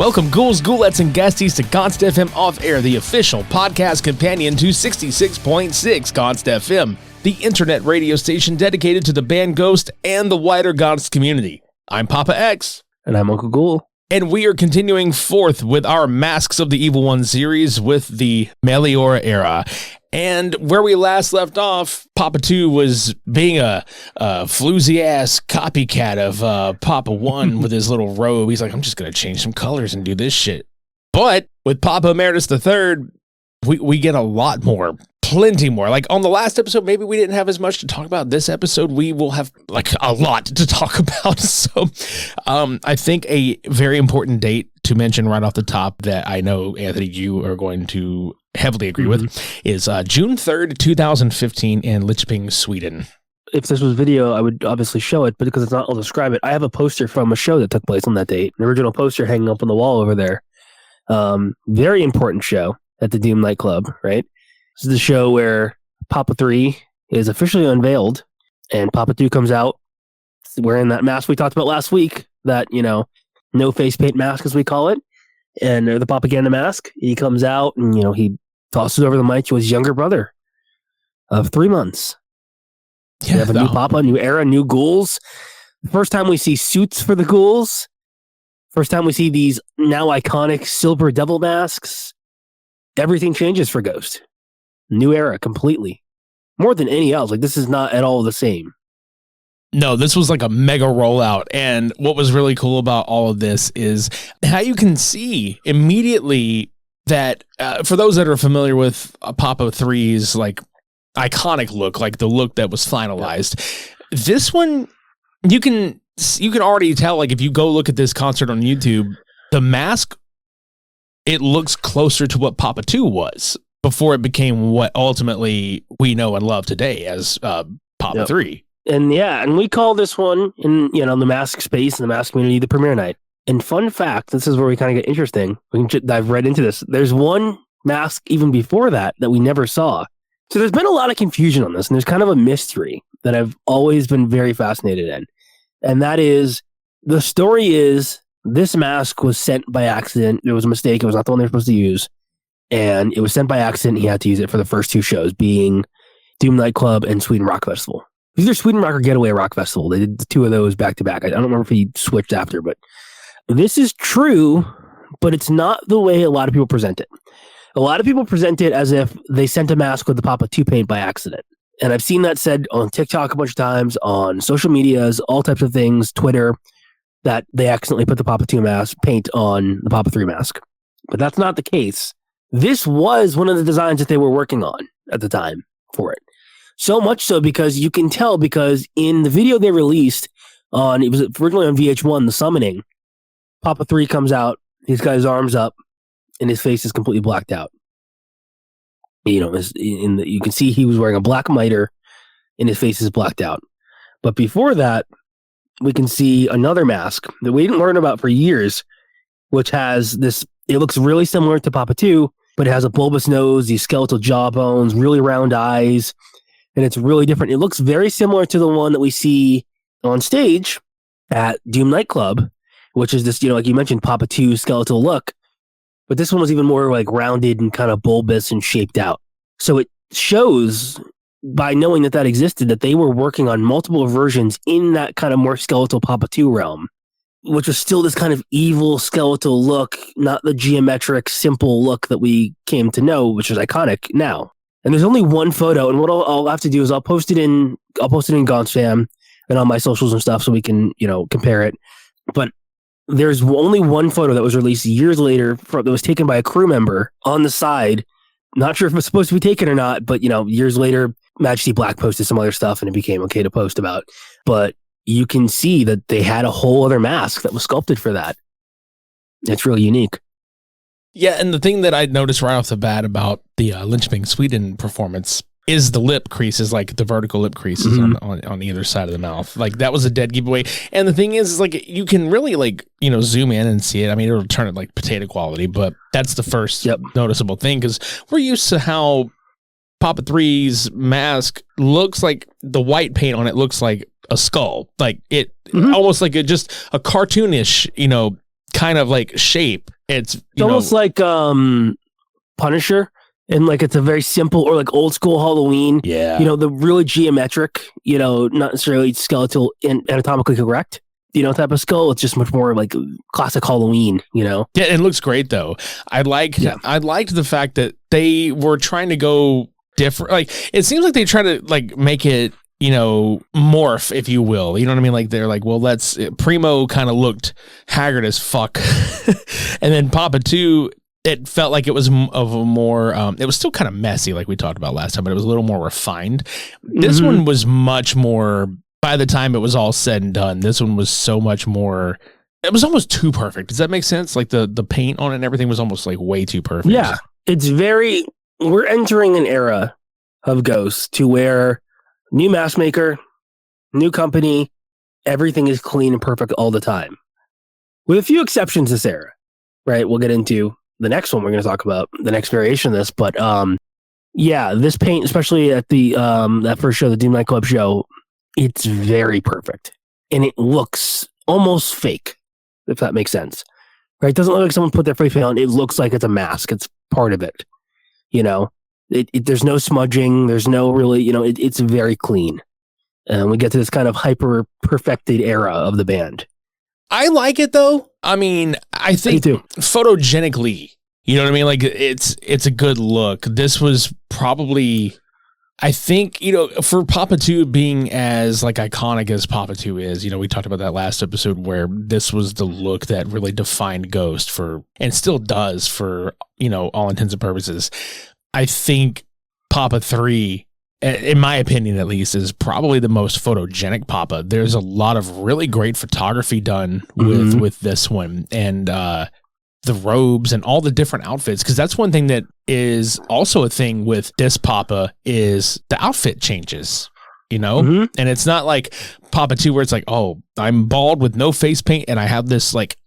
Welcome, ghouls, ghoulettes, and ghasties to GonstFM Off Air, the official podcast companion to 66.6 GonstFM, the internet radio station dedicated to the band Ghost and the wider Gonst community. I'm Papa X. And I'm Uncle Ghoul. And we are continuing forth with our Masks of the Evil One series with the Meliora Era. And where we last left off, Papa 2 was being a floozy-ass copycat of Papa 1 with his little robe. He's like, I'm just going to change some colors and do this shit. But with Papa Emeritus III, we get a lot more, plenty more. Like on the last episode, maybe we didn't have as much to talk about. This episode, we will have like a lot to talk about. So I think a very important date to mention right off the top that I know, Anthony, you are going to heavily agree with is June 3rd, 2015 in Lidköping, Sweden. If this was video, I would obviously show it, but because it's not, I'll describe it. I have a poster from a show that took place on that date, an original poster hanging up on the wall over there. Very important show at the Doom nightclub, right? This is the show where Papa 3 is officially unveiled, and Papa 2 comes out wearing that mask we talked about last week, that, you know, no face paint mask as we call it, and the propaganda mask. He comes out and, you know, he tosses over the mic to his younger brother of 3 months. Yeah, we have a new Papa, new era, new ghouls. First time we see suits for the ghouls. First time we see these now iconic silver devil masks. Everything changes for Ghost. New era completely. More than any else. Like, this is not at all the same. No, this was like a mega rollout. And what was really cool about all of this is how you can see immediately that for those that are familiar with Papa 3's like iconic look, like the look that was finalized, this one, you can already tell, like if you go look at this concert on YouTube, the mask, it looks closer to what Papa 2 was before it became what ultimately we know and love today as Papa 3. And yeah, and we call this one in, you know, the mask space and the mask community, the premiere night. And fun fact, this is where we kind of get interesting. We can dive right into this. There's one mask even before that we never saw. So there's been a lot of confusion on this, and there's kind of a mystery that I've always been very fascinated in. And that is, the story is this mask was sent by accident. It was a mistake. It was not the one they were supposed to use. And it was sent by accident. He had to use it for the first two shows, being Doom Nightclub and Sweden Rock Festival. Either Sweden Rock or Getaway Rock Festival. They did the two of those back to back. I don't remember if he switched after, but this is true, but it's not the way a lot of people present it. A lot of people present it as if they sent a mask with the Papa 2 paint by accident. And I've seen that said on TikTok a bunch of times, on social medias, all types of things, Twitter, that they accidentally put the Papa 2 mask paint on the Papa 3 mask. But that's not the case. This was one of the designs that they were working on at the time for it. So much so because you can tell, because in the video they released on, it was originally on VH1, The Summoning, Papa 3 comes out, he's got his arms up, and his face is completely blacked out. You know, you can see he was wearing a black mitre, and his face is blacked out. But before that, we can see another mask that we didn't learn about for years, which has this, it looks really similar to Papa 2, but it has a bulbous nose, these skeletal jawbones, really round eyes, and it's really different. It looks very similar to the one that we see on stage at Doom Nightclub, which is this, you know, like you mentioned, Papa 2 skeletal look. But this one was even more like rounded and kind of bulbous and shaped out. So it shows, by knowing that existed, that they were working on multiple versions in that kind of more skeletal Papa 2 realm, which was still this kind of evil skeletal look, not the geometric, simple look that we came to know, which is iconic now. And there's only one photo, and what I'll have to do is I'll post it in GonstFam and on my socials and stuff so we can, you know, compare it. But there's only one photo that was released years later that was taken by a crew member on the side. Not sure if it's supposed to be taken or not, but, you know, years later, Majesty Black posted some other stuff and it became okay to post about. But you can see that they had a whole other mask that was sculpted for that. It's really unique. Yeah, and the thing that I noticed right off the bat about the Lidköping, Sweden performance is the lip creases, like the vertical lip creases on either side of the mouth. Like, that was a dead giveaway. And the thing is like, you can really, like, you know, zoom in and see it. I mean, it'll turn it like potato quality, but that's the first noticeable thing, because we're used to how Papa 3's mask looks like, the white paint on it looks like a skull. Like, it almost like just a cartoonish, you know, kind of like shape. It's almost like Punisher, and like it's a very simple or like old school Halloween. Yeah. The really geometric, not necessarily skeletal and anatomically correct, type of skull. It's just much more like classic Halloween, Yeah, it looks great though. I liked the fact that they were trying to go different. Like it seems like they try to like make it, morph, if you will. You know what I mean? Like they're like, well, Primo kind of looked haggard as fuck. And then Papa 2, it felt like it was of a more, it was still kind of messy like we talked about last time, but it was a little more refined. This one was much more, by the time it was all said and done, this one was so much more, it was almost too perfect. Does that make sense? Like the paint on it and everything was almost like way too perfect. Yeah. We're entering an era of Ghosts to where new mask maker, new company, everything is clean and perfect all the time. With a few exceptions this era, right? We'll get into the next one we're going to talk about, the next variation of this. But this paint, especially at the that first show, the Doom Nightclub show, it's very perfect. And it looks almost fake, if that makes sense. Right? It doesn't look like someone put their face paint on. It looks like it's a mask. It's part of it. There's no smudging. There's no really, it's very clean. And we get to this kind of hyper perfected era of the band. I like it though. I mean, I think photogenically, you know what I mean? Like it's a good look. This was probably, I think, for Papa 2 being as like iconic as Papa 2 is, we talked about that last episode where this was the look that really defined Ghost and still does for, all intents and purposes. I think Papa 3, in my opinion at least, is probably the most photogenic Papa. There's a lot of really great photography done with this one, and the robes and all the different outfits, because that's one thing that is also a thing with this Papa is the outfit changes, and it's not like Papa 2 where it's like, oh, I'm bald with no face paint and I have this like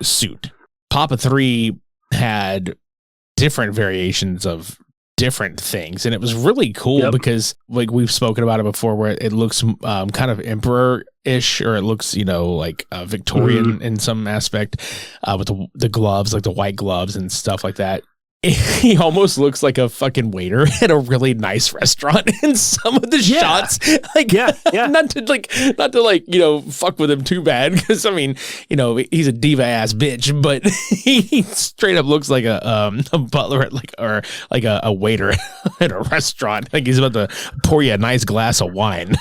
suit. Papa 3 had different variations of different things, and it was really cool because like we've spoken about it before, where it looks kind of emperor-ish, or it looks like Victorian in some aspect, with the gloves, like the white gloves and stuff like that. He almost looks like a fucking waiter at a really nice restaurant in some of the shots. Like, not to fuck with him too bad, because I mean, he's a diva ass bitch, but he straight up looks like a butler at a waiter at a restaurant. Like he's about to pour you a nice glass of wine.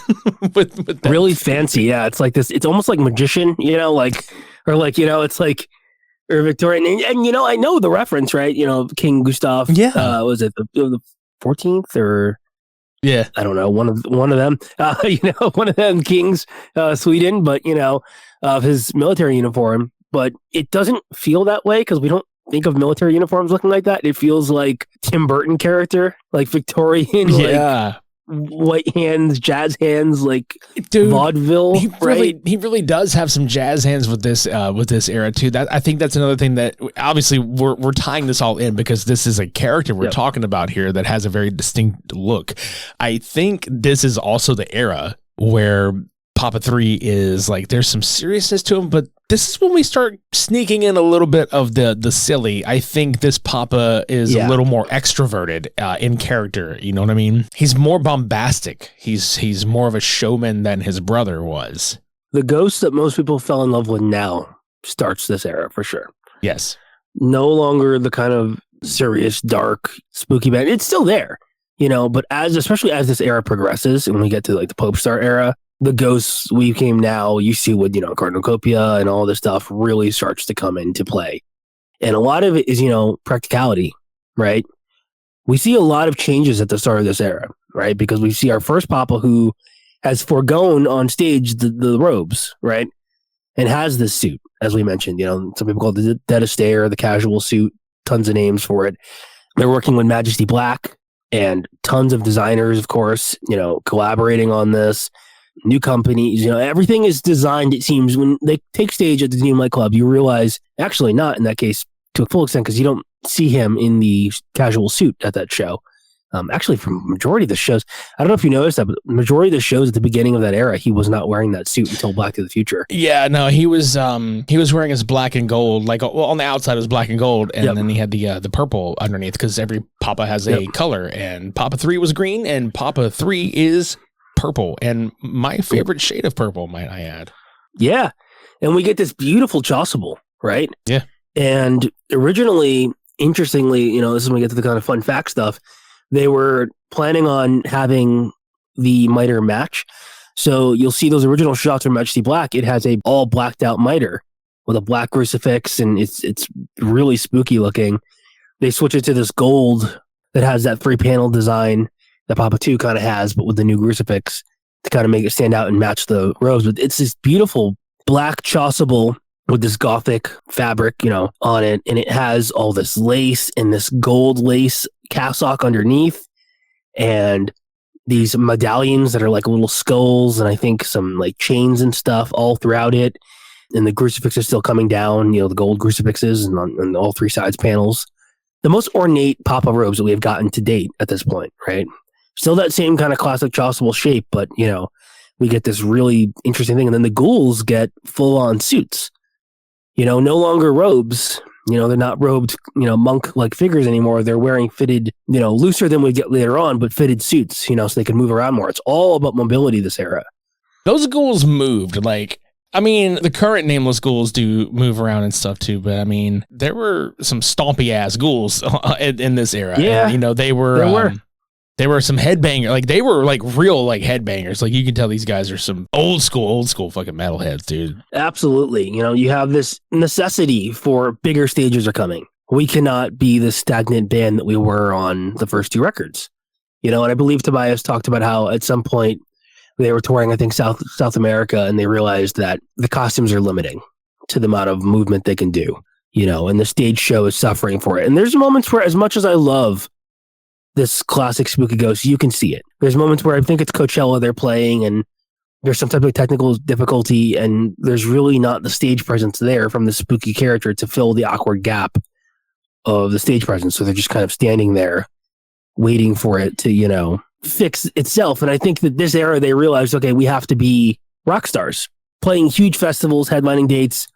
with really fancy. Yeah, it's like this. It's almost like magician. It's like. Or Victorian, and I know the reference, right? King Gustav. Yeah, was it the 14th or? Yeah, I don't know. One of them. One of them kings, Sweden, but of his military uniform. But it doesn't feel that way because we don't think of military uniforms looking like that. It feels like Tim Burton character, like Victorian. Yeah. White hands, jazz hands, like vaudeville. He really does have some jazz hands with this era too. That I think that's another thing that obviously we're tying this all in because this is a character we're talking about here that has a very distinct look. I think this is also the era where Papa 3 is like there's some seriousness to him, but this is when we start sneaking in a little bit of the silly. I think this Papa is a little more extroverted in character. You know what I mean? He's more bombastic. He's more of a showman than his brother was. The Ghost that most people fell in love with now starts this era for sure. Yes. No longer the kind of serious, dark, spooky band. It's still there, but especially as this era progresses and we get to like the Pope Star era, the Ghosts we came now, you see with, Cornucopia and all this stuff really starts to come into play. And a lot of it is, practicality, right? We see a lot of changes at the start of this era, right? Because we see our first Papa who has foregone on stage the robes, right? And has this suit, as we mentioned, some people call it the Devastator, the casual suit, tons of names for it. They're working with Majesty Black and tons of designers, of course, collaborating on this. New companies, everything is designed, it seems, when they take stage at the Doom Nightclub, you realize, actually not in that case to a full extent, because you don't see him in the casual suit at that show. Actually, from majority of the shows, I don't know if you noticed that, but the majority of the shows at the beginning of that era, he was not wearing that suit until Back to the Future. Yeah, no, he was wearing his black and gold, like on the outside it was black and gold, and then he had the purple underneath because every Papa has a color, and Papa 3 was green, and Papa 3 is purple, and my favorite shade of purple, might I add. Yeah, and we get this beautiful chasuble, right? Yeah. And originally, interestingly, this is when we get to the kind of fun fact stuff. They were planning on having the miter match. So you'll see those original shots from Majesty Black. It has a all blacked out miter with a black crucifix, and it's really spooky looking. They switch it to this gold that has that 3-panel design that Papa 2 kind of has, but with the new crucifix to kind of make it stand out and match the robes. But it's this beautiful black chasuble with this gothic fabric, on it. And it has all this lace and this gold lace cassock underneath, and these medallions that are like little skulls, and I think some like chains and stuff all throughout it. And the crucifix is still coming down, the gold crucifixes, and on all 3 sides panels. The most ornate Papa robes that we have gotten to date at this point, right? Still that same kind of classic chasuble shape, but we get this really interesting thing. And then the ghouls get full on suits. No longer robes. They're not robed, monk-like figures anymore. They're wearing fitted, looser than we get later on, but fitted suits, so they can move around more. It's all about mobility this era. Those ghouls moved. The current Nameless Ghouls do move around and stuff too, but there were some stompy-ass ghouls in this era. Yeah. And, they were some headbanger. They were real headbangers. You can tell these guys are some old school fucking metalheads, dude. Absolutely. You have this necessity for bigger stages are coming. We cannot be the stagnant band that we were on the first 2 records. And I believe Tobias talked about how at some point they were touring, I think, South America, and they realized that the costumes are limiting to the amount of movement they can do, and the stage show is suffering for it. And there's moments where, as much as I love this classic spooky ghost, you can see it. There's moments where I think it's Coachella they're playing, and there's some type of technical difficulty, and there's really not the stage presence there from the spooky character to fill the awkward gap of the stage presence. So they're just kind of standing there waiting for it to, fix itself. And I think that this era, they realized, okay, we have to be rock stars, playing huge festivals, headlining dates.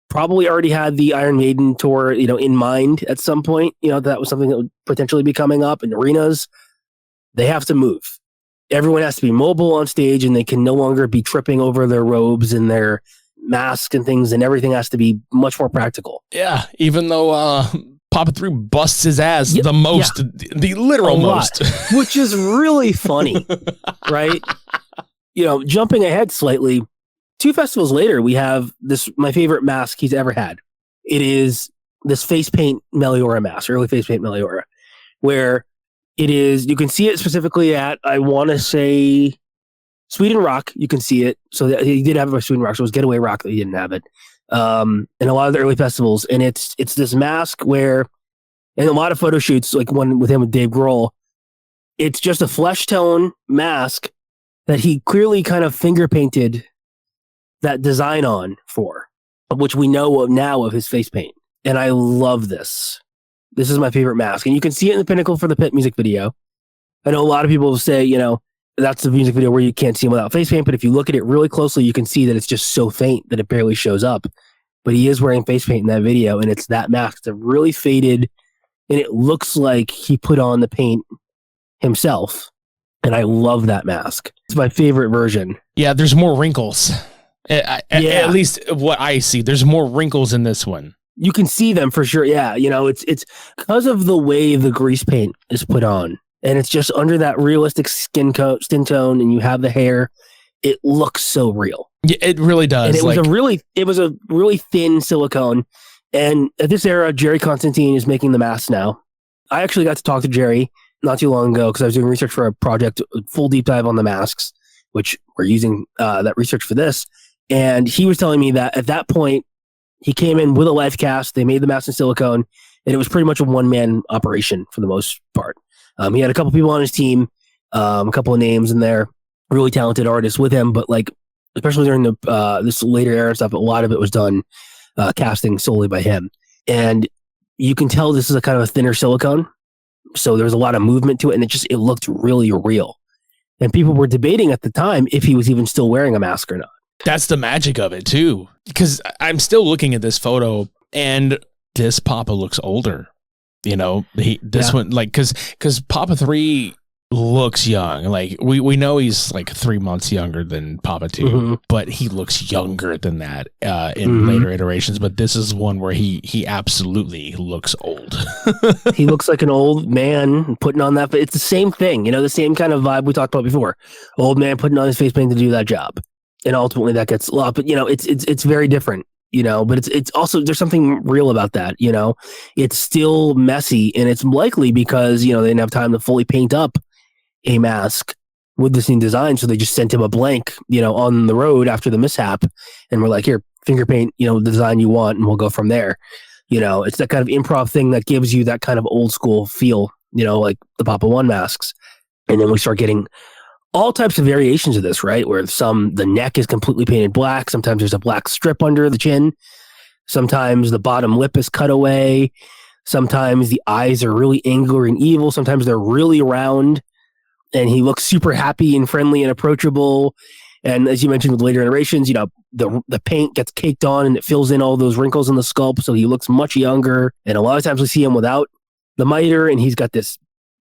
Probably already had the Iron Maiden tour, in mind at some point. That was something that would potentially be coming up in arenas. They have to move. Everyone has to be mobile on stage, and they can no longer be tripping over their robes and their masks and things, and everything has to be much more practical. Yeah, even though Papa 3 busts his ass the most, the literal most. Which is really funny, right? Jumping ahead slightly, 2 festivals later, we have my favorite mask he's ever had. It is this face paint Meliora mask, early face paint Meliora, where it is, you can see it specifically at, I want to say, Sweden Rock. You can see it. So he did have it at Sweden Rock, so it was Getaway Rock that he didn't have it. And a lot of the early festivals. And it's this mask where, and a lot of photo shoots, like one with him with Dave Grohl, it's just a flesh tone mask that he clearly kind of finger painted that design on for, which we know of now of his face paint. And I love this. This is my favorite mask. And you can see it in the Pinnacle for the Pit music video. I know a lot of people will say, that's the music video where you can't see him without face paint. But if you look at it really closely, you can see that it's just so faint that it barely shows up. But he is wearing face paint in that video. And it's that mask. It's a really faded, and it looks like he put on the paint himself. And I love that mask. It's my favorite version. Yeah, there's more wrinkles. At least what I see, there's more wrinkles in this one. You can see them for sure. Yeah, it's because of the way the grease paint is put on, and it's just under that realistic skin tone, and you have the hair. It looks so real. Yeah, it really does. And it was a really thin silicone. And at this era, Jerry Constantine is making the masks now. I actually got to talk to Jerry not too long ago because I was doing research for a project, a full deep dive on the masks, which we're using that research for this. And he was telling me that at that point, he came in with a live cast. They made the mask in silicone, and it was pretty much a one-man operation for the most part. He had a couple people on his team, a couple of names in there, really talented artists with him, but especially during the this later era stuff, a lot of it was done casting solely by him. And you can tell this is a kind of a thinner silicone. So there was a lot of movement to it, and it looked really real. And people were debating at the time if he was even still wearing a mask or not. That's the magic of it too, because I'm still looking at this photo, and this Papa looks older. You know, one, like, because Papa 3 looks young. Like we know he's like 3 months younger than Papa 2, but he looks younger than that in later iterations. But this is one where he absolutely looks old. He looks like an old man putting on that. But it's the same thing, you know, the same kind of vibe we talked about before. Old man putting on his face paint to do that job, and ultimately that gets lost. But you know, it's very different. You know, but it's also, there's something real about that. You know, it's still messy, and it's likely because, you know, they didn't have time to fully paint up a mask with this new design, so they just sent him a blank, you know, on the road after the mishap, and we're like, here, finger paint, you know, the design you want, and we'll go from there. You know, it's that kind of improv thing that gives you that kind of old school feel, you know, like the Papa 1 masks. And then we start getting all types of variations of this, right? Where the neck is completely painted black. Sometimes there's a black strip under the chin. Sometimes the bottom lip is cut away. Sometimes the eyes are really angry and evil. Sometimes they're really round, and he looks super happy and friendly and approachable. And as you mentioned with later iterations, you know, the paint gets caked on and it fills in all those wrinkles in the sculpt, so he looks much younger. And a lot of times we see him without the mitre, and he's got this,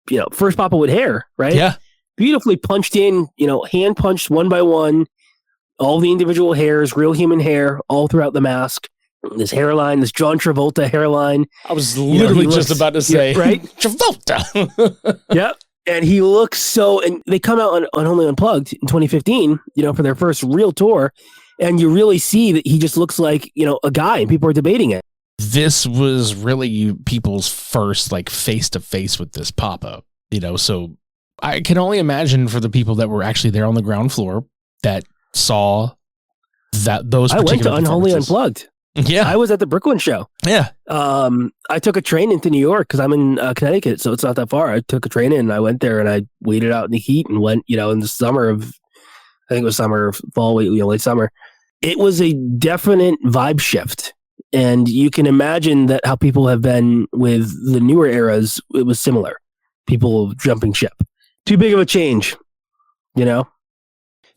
you know, first Papa with hair, right? Yeah. Beautifully punched in, you know, hand punched one by one, all the individual hairs, real human hair, all throughout the mask. This hairline, this John Travolta hairline. I was literally just about to say, yeah, right? Travolta. Yep. And he looks so, and they come out on Only Unplugged in 2015, you know, for their first real tour. And you really see that he just looks like, you know, a guy, and people are debating it. This was really people's first, like, face-to-face with this Papa, you know, so I can only imagine for the people that were actually there on the ground floor that saw those particular I went to Unholy Unplugged. Yeah. I was at the Brooklyn show. Yeah. I took a train into New York because I'm in Connecticut, so it's not that far. I took a train in, and I went there, and I waited out in the heat and went, you know, in the summer of, I think it was fall, you know, late summer. It was a definite vibe shift. And you can imagine that how people have been with the newer eras, it was similar. People jumping ship. Too big of a change, you know?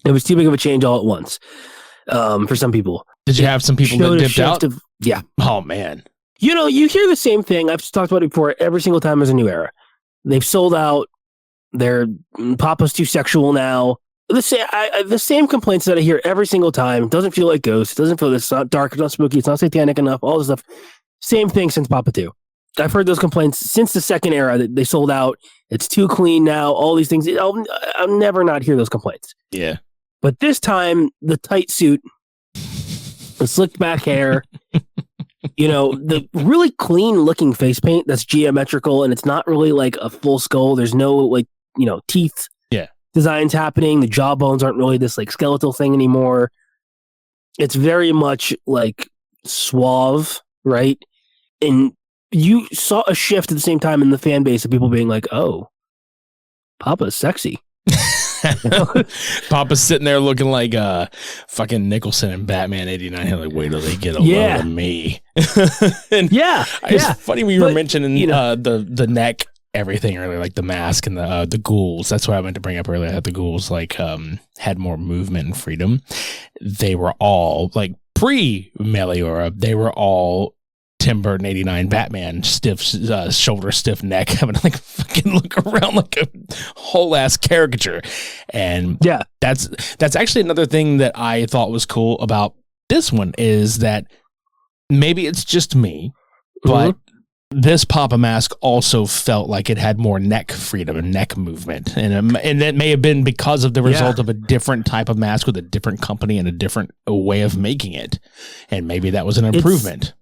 It was too big of a change all at once for some people. Did you have some people that dipped out? Yeah. Oh, man. You know, you hear the same thing. I've talked about it before. Every single time there's a new era. They've sold out. Their Papa's too sexual now. The same complaints that I hear every single time. It doesn't feel like Ghost. It doesn't feel this. It's not dark. It's not spooky. It's not satanic enough. All this stuff. Same thing since Papa 2. I've heard those complaints since the second era that they sold out. It's too clean now. All these things. I'll never not hear those complaints. Yeah. But this time, the tight suit, the slicked back hair, you know, the really clean looking face paint that's geometrical, and it's not really like a full skull. There's no, like, you know, teeth designs happening. The jawbones aren't really this like skeletal thing anymore. It's very much like suave, right? And you saw a shift at the same time in the fan base of people being like, oh, Papa's sexy. Papa's sitting there looking like fucking Nicholson in Batman 89. Like, wait till they get a load of me. And it's funny we were mentioning, you know, the neck, everything earlier, like the mask and the ghouls. That's what I meant to bring up earlier. That the ghouls like had more movement and freedom. They were all like pre-Meliora. They were all Tim Burton 89 Batman, stiff shoulder, stiff neck, having to like fucking look around like a whole ass caricature. And yeah, that's actually another thing that I thought was cool about this one is that maybe it's just me, but this Papa mask also felt like it had more neck freedom and neck movement. And that may have been because of the result of a different type of mask with a different company and a different way of making it. And maybe that was an improvement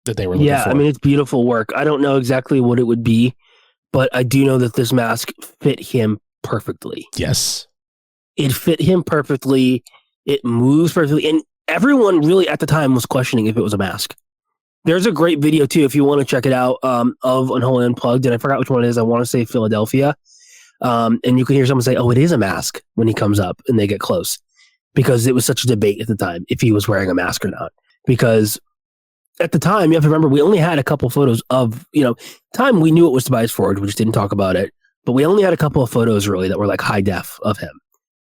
that they were looking for. I mean, it's beautiful work. I don't know exactly what it would be, but I do know that this mask fit him perfectly. Yes. It fit him perfectly. It moves perfectly. And everyone really at the time was questioning if it was a mask. There's a great video too, if you want to check it out, of Unholy Unplugged, and I forgot which one it is. I want to say Philadelphia. And you can hear someone say, oh, it is a mask when he comes up and they get close, because it was such a debate at the time if he was wearing a mask or not. Because at the time, you have to remember, we only had a couple photos of, time we knew it was Tobias Forge, we just didn't talk about it. But we only had a couple of photos really that were like high def of him.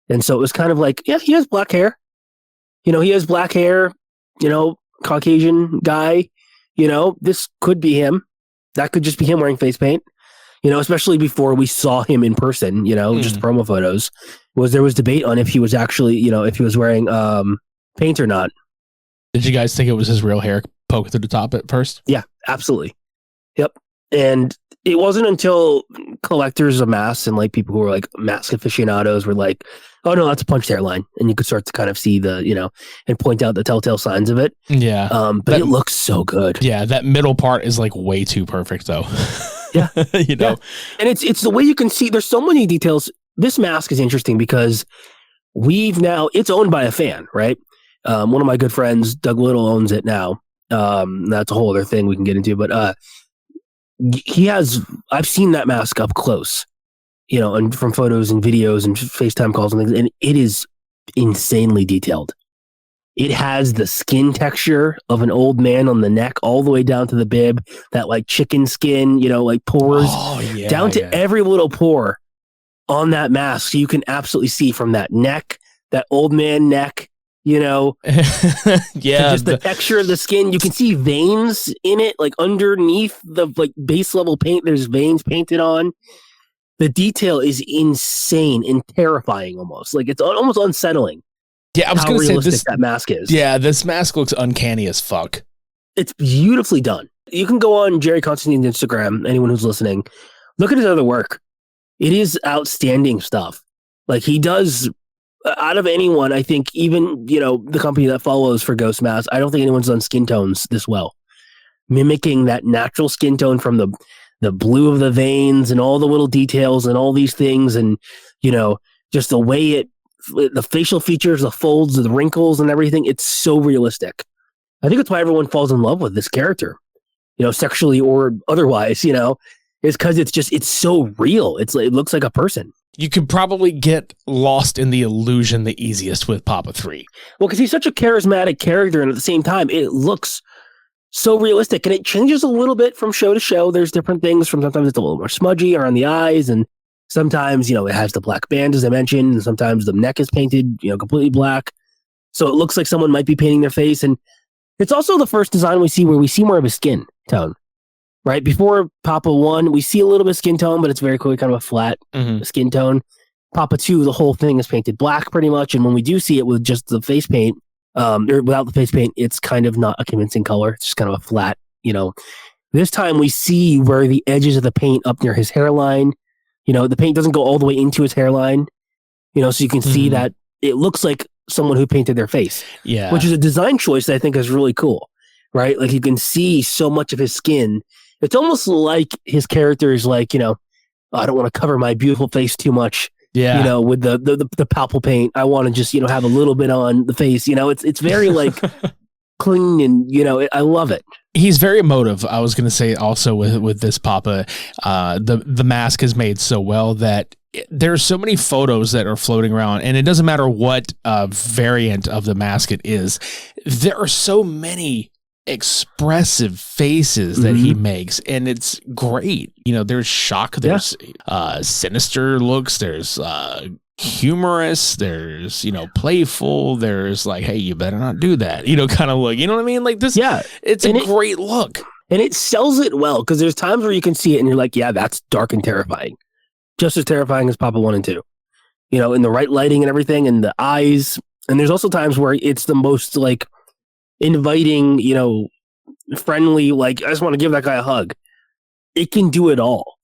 And so it was kind of like, yeah, he has black hair. He has black hair, Caucasian guy. This could be him. That could just be him wearing face paint. Especially before we saw him in person, just promo photos. There was debate on if he was actually, if he was wearing paint or not. Did you guys think it was his real hair poking through the top at first? Yeah, absolutely. Yep. And it wasn't until collectors of masks and like people who were like mask aficionados were like, oh no, that's a punched hairline. And you could start to kind of see and point out the telltale signs of it. Yeah. But it looks so good. Yeah. That middle part is like way too perfect though. Yeah. Yeah. And it's the way you can see, there's so many details. This mask is interesting because it's owned by a fan, right? One of my good friends, Doug Little, owns it now. That's a whole other thing we can get into, but I've seen that mask up close, and from photos and videos and FaceTime calls and things, and it is insanely detailed. It has the skin texture of an old man on the neck all the way down to the bib, that like chicken skin, like pores down to every little pore on that mask. So you can absolutely see from that neck, that old man neck, yeah, just the texture of the skin. You can see veins in it, like underneath the like base level paint. There's veins painted on. The detail is insane and terrifying, almost like it's almost unsettling. Yeah, I was going to say this. That mask is. Yeah, this mask looks uncanny as fuck. It's beautifully done. You can go on Jerry Constantine's Instagram. Anyone who's listening, look at his other work. It is outstanding stuff. Like he does. Out of anyone, I think even, the company that follows for Ghost Mask, I don't think anyone's done skin tones this well. Mimicking that natural skin tone from the blue of the veins and all the little details and all these things. And, just the way the facial features, the folds, the wrinkles and everything. It's so realistic. I think that's why everyone falls in love with this character, sexually or otherwise, is because it's so real. It looks like a person. You could probably get lost in the illusion the easiest with Papa 3. Well, because he's such a charismatic character, and at the same time, it looks so realistic, and it changes a little bit from show to show. There's different things. Sometimes it's a little more smudgy around the eyes, and sometimes, it has the black band, as I mentioned, and sometimes the neck is painted, completely black. So it looks like someone might be painting their face, and it's also the first design we see where we see more of a skin tone. Right before Papa 1, we see a little bit of skin tone, but it's very quickly kind of a flat skin tone. Papa 2, the whole thing is painted black pretty much, and when we do see it with just the face paint, or without the face paint, it's kind of not a convincing color. It's just kind of a flat, This time we see where the edges of the paint up near his hairline, the paint doesn't go all the way into his hairline, so you can see that it looks like someone who painted their face. Yeah, which is a design choice that I think is really cool, right? Like you can see so much of his skin. It's almost like his character is like, I don't want to cover my beautiful face too much. Yeah. With the palpable paint, I want to just, have a little bit on the face. It's very like clean and, I love it. He's very emotive. I was going to say also with this Papa, the mask is made so well that there's so many photos that are floating around, and it doesn't matter what variant of the mask it is. There are so many expressive faces that he makes, and it's great. There's shock, there's sinister looks, there's humorous, there's playful, there's like, hey, you better not do that, kind of look, you know what I mean? Like this, it's a great look, and it sells it well, because there's times where you can see it and you're like, yeah, that's dark and terrifying, just as terrifying as Papa 1 and 2, in the right lighting and everything, and the eyes. And there's also times where it's the most like inviting, friendly, like I just want to give that guy a hug. It can do it all.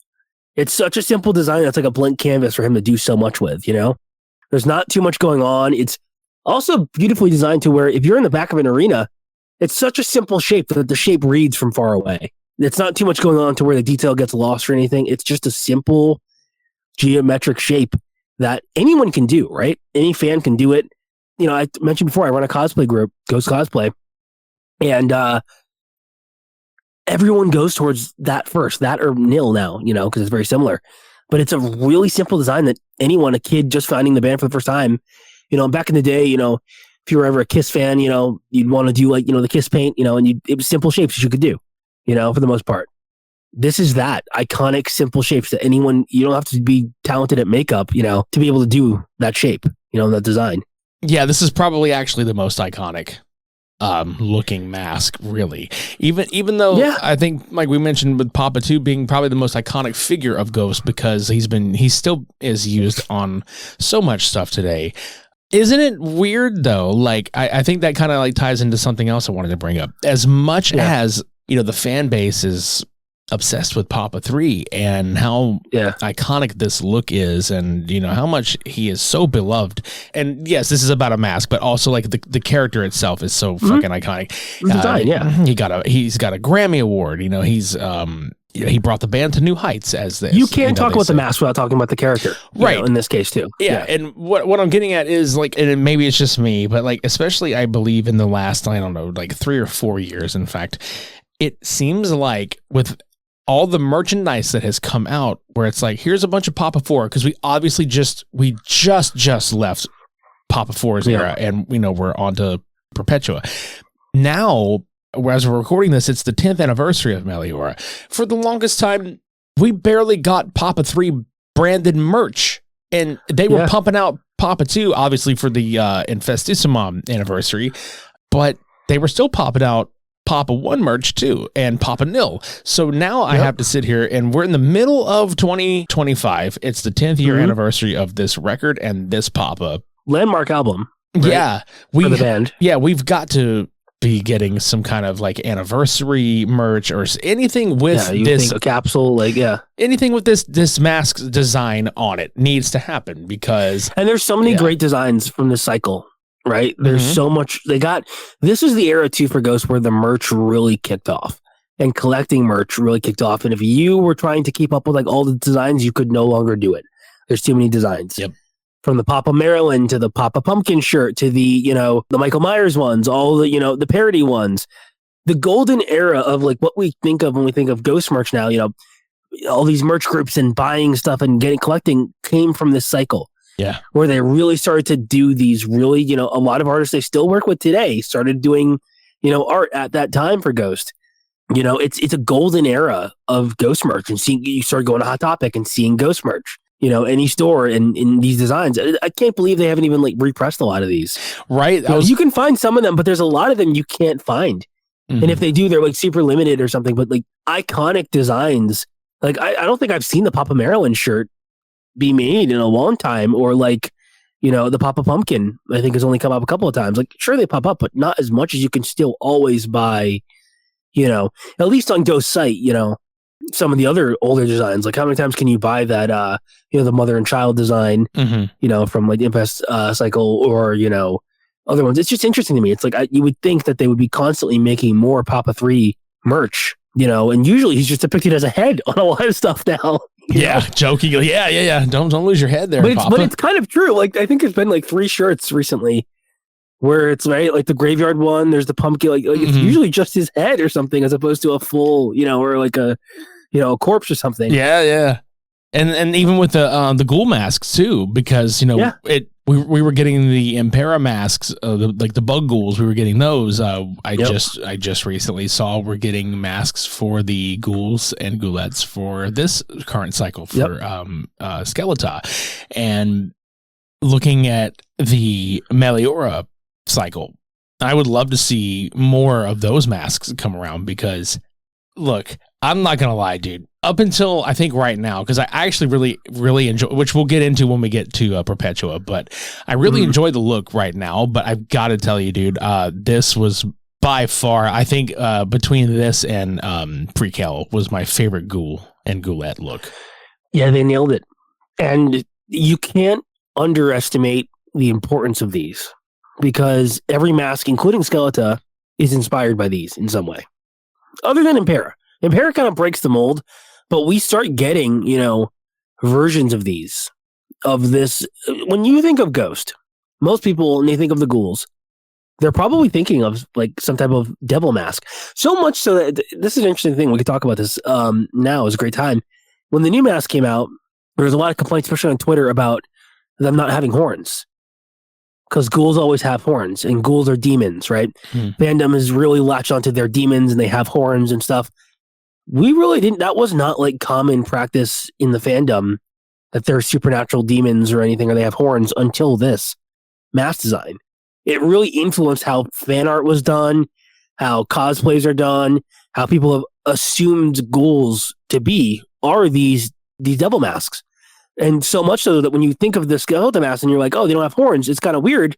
It's such a simple design that's like a blank canvas for him to do so much with, There's not too much going on. It's also beautifully designed to where if you're in the back of an arena, it's such a simple shape that the shape reads from far away. It's not too much going on to where the detail gets lost or anything. It's just a simple geometric shape that anyone can do, right? Any fan can do it. I mentioned before, I run a cosplay group, Ghost Cosplay, and everyone goes towards that first, that or nil now, because it's very similar. But it's a really simple design that anyone, a kid just finding the band for the first time, back in the day, if you were ever a Kiss fan, you'd want to do like, the Kiss paint, and it was simple shapes that you could do, for the most part. This is that iconic, simple shapes that you don't have to be talented at makeup, to be able to do that shape, that design. Yeah, this is probably actually the most iconic looking mask, really. Even though I think, like we mentioned with Papa 2 being probably the most iconic figure of Ghost, because he still is used on so much stuff today. Isn't it weird though? Like I think that kind of like ties into something else I wanted to bring up. As much as the fan base is obsessed with Papa 3 and how iconic this look is, and how much he is so beloved. And yes, this is about a mask, but also like the character itself is so fucking iconic. He's got a Grammy Award. He brought the band to new heights as this. You can't talk about the mask without talking about the character, right? In this case too. Yeah. And what I'm getting at is like, and maybe it's just me, but like, especially I believe in the last, I don't know, like 3 or 4 years, in fact, it seems like with all the merchandise that has come out, where it's like, here's a bunch of Papa 4, because we obviously just left Papa 4's era, and we're on to Perpetua. Now, as we're recording this, it's the 10th anniversary of Meliora. For the longest time, we barely got Papa 3 branded merch, and they were pumping out Papa 2, obviously for the Infestissima anniversary, but they were still popping out Papa 1 merch too, and Papa Nil. So now I have to sit here, and we're in the middle of 2025. It's the 10th year anniversary of this record and this Papa landmark album. Right? For the band. Yeah, we've got to be getting some kind of like anniversary merch or anything with this a capsule, anything with this mask design on it needs to happen, because there's so many great designs from this cycle. Right? There's so much this is the era too for Ghost where the merch really kicked off, and collecting merch really kicked off. And if you were trying to keep up with like all the designs, you could no longer do it. There's too many designs. Yep. From the Papa Maryland to the Papa Pumpkin shirt to the, the Michael Myers ones, all the, the parody ones. The golden era of like what we think of when we think of Ghost merch now, all these merch groups and buying stuff and collecting came from this cycle. Yeah. Where they really started to do these really, a lot of artists they still work with today started doing, art at that time for Ghost. It's a golden era of Ghost merch, and you start going to Hot Topic and seeing Ghost merch, any store and in these designs. I can't believe they haven't even like repressed a lot of these. Right. You can find some of them, but there's a lot of them you can't find. Mm-hmm. And if they do, they're like super limited or something, but like iconic designs. Like I don't think I've seen the Papa Maryland shirt be made in a long time, or like the Papa Pumpkin I think has only come up a couple of times. Like sure they pop up, but not as much as you can still always buy, at least on Ghost site, some of the other older designs. Like how many times can you buy that the mother and child design from like Infest cycle, or other ones. It's just interesting to me. It's like you would think that they would be constantly making more Papa 3 merch, and usually he's just depicted as a head on a lot of stuff now. Yeah, jokingly. Yeah. Don't lose your head there, Papa. But it's kind of true. Like I think there's been like 3 shirts recently where it's like the graveyard one. There's the pumpkin. Like it's usually just his head or something, as opposed to a full, or like a a corpse or something. Yeah. And even with the ghoul masks too, because we were getting the Impera masks, like the bug ghouls. We were getting those. I just recently saw we're getting masks for the ghouls and ghoulettes for this current cycle for Skeletor, and looking at the Meliora cycle, I would love to see more of those masks come around, because look, I'm not gonna lie, dude. Up until I think right now, because I actually really, really enjoy, which we'll get into when we get to Perpetua, but I really enjoy the look right now. But I've got to tell you, dude, this was by far, I think, between this and Prequel, was my favorite ghoul and ghoulette look. Yeah, they nailed it. And you can't underestimate the importance of these, because every mask, including Skeletor, is inspired by these in some way. Other than Impera. Impera kind of breaks the mold, but we start getting, versions of these, of this. When you think of Ghost, most people, when they think of the ghouls, they're probably thinking of like some type of devil mask. So much so that this is an interesting thing. We could talk about this now. Is a great time. When the new mask came out, there was a lot of complaints, especially on Twitter, about them not having horns. because ghouls always have horns, and ghouls are demons, right? Fandom has really latched onto their demons, and they have horns and stuff. We really didn't. That was not like common practice in the fandom that they're supernatural demons or anything, or they have horns until this mask design. It really influenced how fan art was done, how cosplays are done, how people have assumed ghouls to be are these devil masks. And so much so that when you think of the skeleton mask and you're like, oh, they don't have horns, it's kind of weird.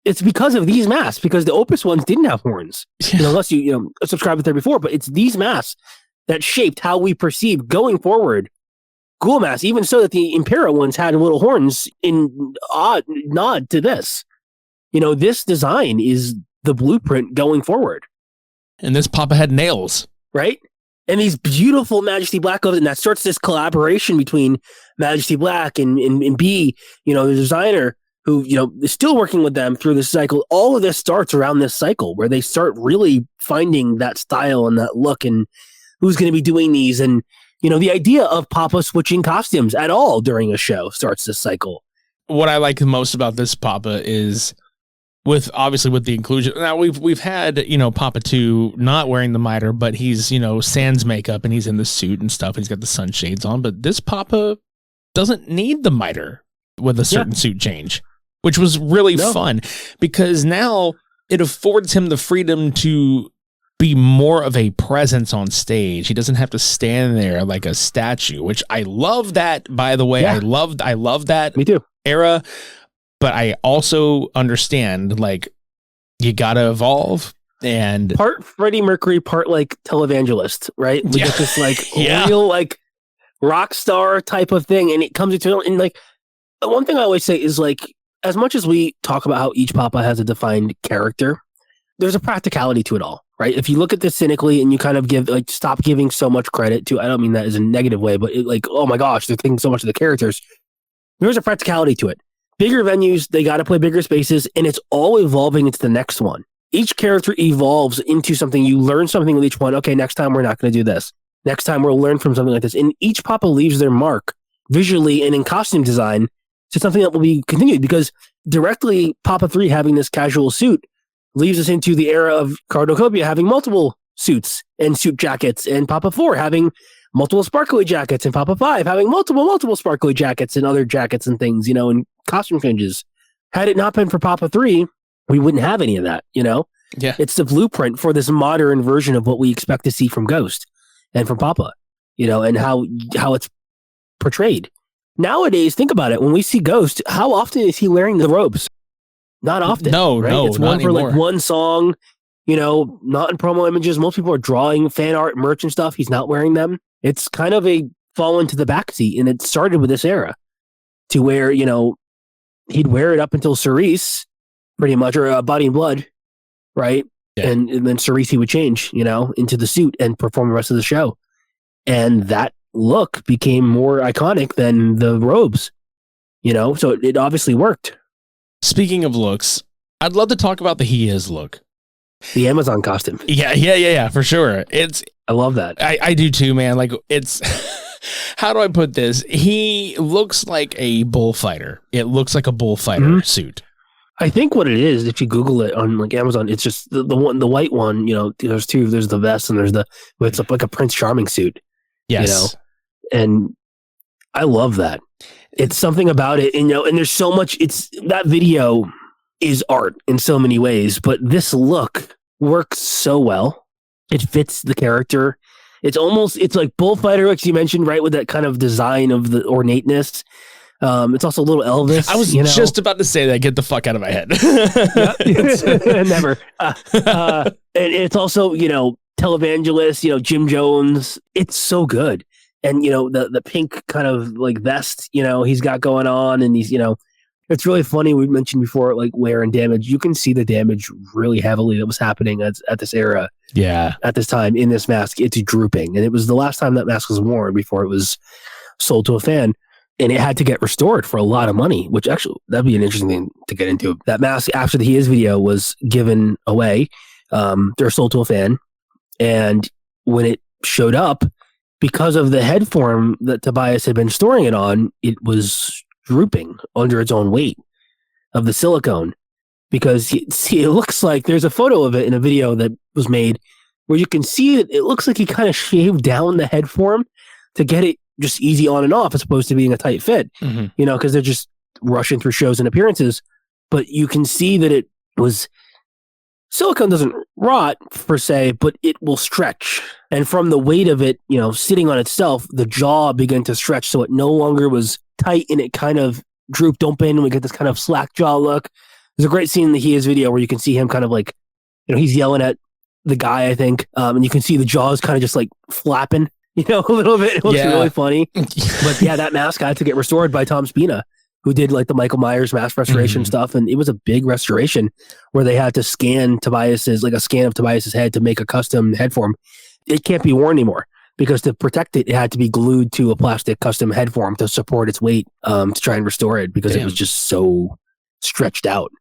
It's because of these masks, because the Opus ones didn't have horns, unless you subscribed to there before. But it's these masks that shaped how we perceive going forward ghoul masks, even so that the Imperial ones had little horns in odd nod to this. This design is the blueprint going forward. And this Papa had nails. Right? And these beautiful Majesty Black gloves, and that starts this collaboration between Majesty Black and B, the designer who, is still working with them through this cycle. All of this starts around this cycle where they start really finding that style and that look and who's going to be doing these. And, the idea of Papa switching costumes at all during a show starts this cycle. What I like the most about this Papa is with the inclusion. Now we've had, Papa 2 not wearing the mitre, but he's, sans makeup and he's in the suit and stuff. He's got the sunshades on, but this Papa doesn't need the mitre with a certain suit change, which was really fun because now it affords him the freedom to be more of a presence on stage. He doesn't have to stand there like a statue, which I love that, by the way. Yeah. I love that. Me too. Era. But I also understand, like, you gotta evolve, and part Freddie Mercury, part like televangelist, right? We get this like real like rock star type of thing, and it comes into and like the one thing I always say is like, as much as we talk about how each Papa has a defined character, there's a practicality to it all, right? If you look at this cynically and you kind of stop giving so much credit to, I don't mean that as a negative way, but oh my gosh, they're thinking so much of the characters. There's a practicality to it. Bigger venues, they got to play bigger spaces, and it's all evolving into the next one. Each character evolves into something. You learn something with each one. Okay, next time we're not going to do this. Next time we'll learn from something like this. And each Papa leaves their mark visually and in costume design to something that will be continued, because directly Papa 3 having this casual suit leaves us into the era of Cardocopia having multiple suits and suit jackets, and Papa 4 having multiple sparkly jackets, and Papa 5 having multiple sparkly jackets and other jackets and things, and costume changes. Had it not been for Papa 3, we wouldn't have any of that, Yeah. It's the blueprint for this modern version of what we expect to see from Ghost and from Papa, and how it's portrayed. Nowadays, think about it. When we see Ghost, how often is he wearing the robes? Not often. No, right? No, it's not one for anymore. like one song, not in promo images. Most people are drawing fan art, merch and stuff. He's not wearing them. It's kind of a fall into the backseat, and it started with this era to where, he'd wear it up until Cerise, pretty much, or Body and Blood, right? Yeah. And then Cerise he would change, into the suit and perform the rest of the show. And that look became more iconic than the robes, so it obviously worked. Speaking of looks, I'd love to talk about the He Is look. The Amazon costume. Yeah, for sure. I love that. I do too, man. Like, it's... How do I put this? He looks like a bullfighter. It looks like a bullfighter suit. I think what it is, if you Google it on like Amazon, it's just the white one. There's two. There's the vest, and there's it's like a Prince Charming suit. Yes, and I love that. It's something about it, and there's so much. It's that video is art in so many ways, but this look works so well. It fits the character. It's like bullfighter, like you mentioned, right? With that kind of design of the ornateness. It's also a little Elvis. I was just about to say that. Get the fuck out of my head. Never. And it's also, televangelist, Jim Jones. It's so good. And, the pink kind of like vest, he's got going on, and he's, it's really funny. We mentioned before, like wear and damage. You can see the damage really heavily that was happening at this era. Yeah. At this time in this mask, it's drooping. And it was the last time that mask was worn before it was sold to a fan. And it had to get restored for a lot of money, which actually, that'd be an interesting thing to get into. That mask, after the He Is video was given away, they're sold to a fan. And when it showed up, because of the head form that Tobias had been storing it on, it was drooping under its own weight. of the silicone, because it looks like there's a photo of it in a video that was made where you can see that it looks like he kind of shaved down the head for him to get it just easy on and off as opposed to being a tight fit, because they're just rushing through shows and appearances. But you can see that it was, silicone doesn't rot per se, but it will stretch. And from the weight of it, sitting on itself, the jaw began to stretch. So it no longer was tight and it kind of drooped open. And we get this kind of slack jaw look. There's a great scene in the He Is video where you can see him kind of like, he's yelling at the guy, I think. And you can see the jaws kind of just like flapping, a little bit. It looks really funny. But yeah, that mask had to get restored by Tom Spina, who did like the Michael Myers mask restoration stuff. And it was a big restoration where they had to scan a scan of Tobias's head to make a custom head for him. It can't be worn anymore because to protect it, it had to be glued to a plastic custom head for him to support its weight to try and restore it because it was just so stretched out,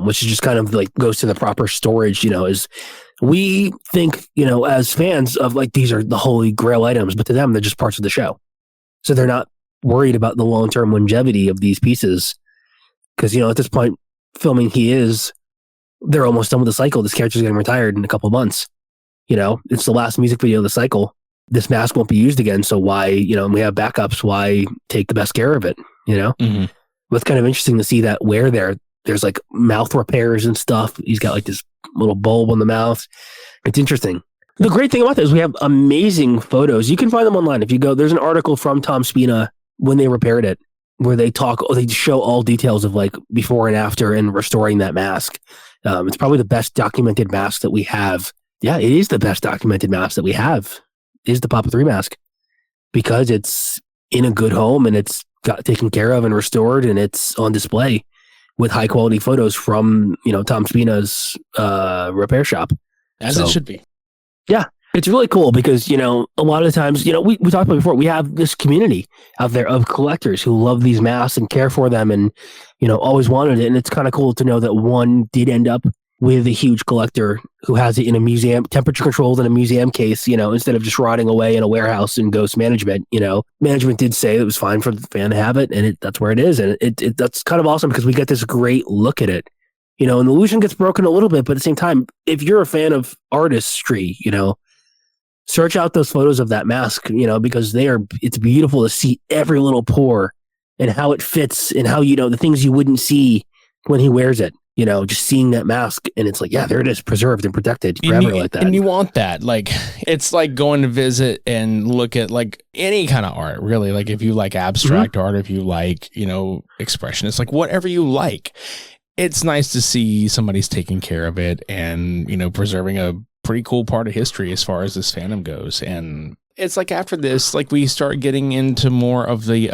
which is just kind of like goes to the proper storage, is we think, as fans of like, these are the holy grail items, but to them, they're just parts of the show. So they're not worried about the long-term longevity of these pieces because at this point filming they're almost done with the cycle. This character's getting retired in a couple of months. It's the last music video of the cycle. This mask won't be used again, so why, and we have backups, why take the best care of it? But it's kind of interesting to see that where there's like mouth repairs and stuff. He's got like this little bulb on the mouth. It's interesting. The great thing about this is we have amazing photos. You can find them online if you go. There's an article from Tom Spina when they repaired it, where they show all details of like before and after and restoring that mask. It's probably the best documented mask that we have. Yeah, it is the best documented mask that we have. Is the Papa 3 mask because it's in a good home and it's got taken care of and restored and it's on display with high quality photos from Tom Spina's repair shop. As it should be. Yeah. It's really cool because, a lot of the times, we talked about before, we have this community out there of collectors who love these masks and care for them and, always wanted it. And it's kind of cool to know that one did end up with a huge collector who has it in a museum, temperature controlled in a museum case, instead of just rotting away in a warehouse in Ghost management. Management did say it was fine for the fan to have it and that's where it is. And that's kind of awesome because we get this great look at it, and the illusion gets broken a little bit, but at the same time, if you're a fan of artistry, search out those photos of that mask, because it's beautiful to see every little pore and how it fits and how, the things you wouldn't see when he wears it, just seeing that mask and it's like, yeah, there it is, preserved and protected forever like that. And you want that. Like, it's like going to visit and look at like any kind of art, really. Like if you like abstract art, if you like, expressionist, like whatever you like, it's nice to see somebody's taking care of it and, preserving a pretty cool part of history as far as this fandom goes. And it's like after this, like we start getting into more of the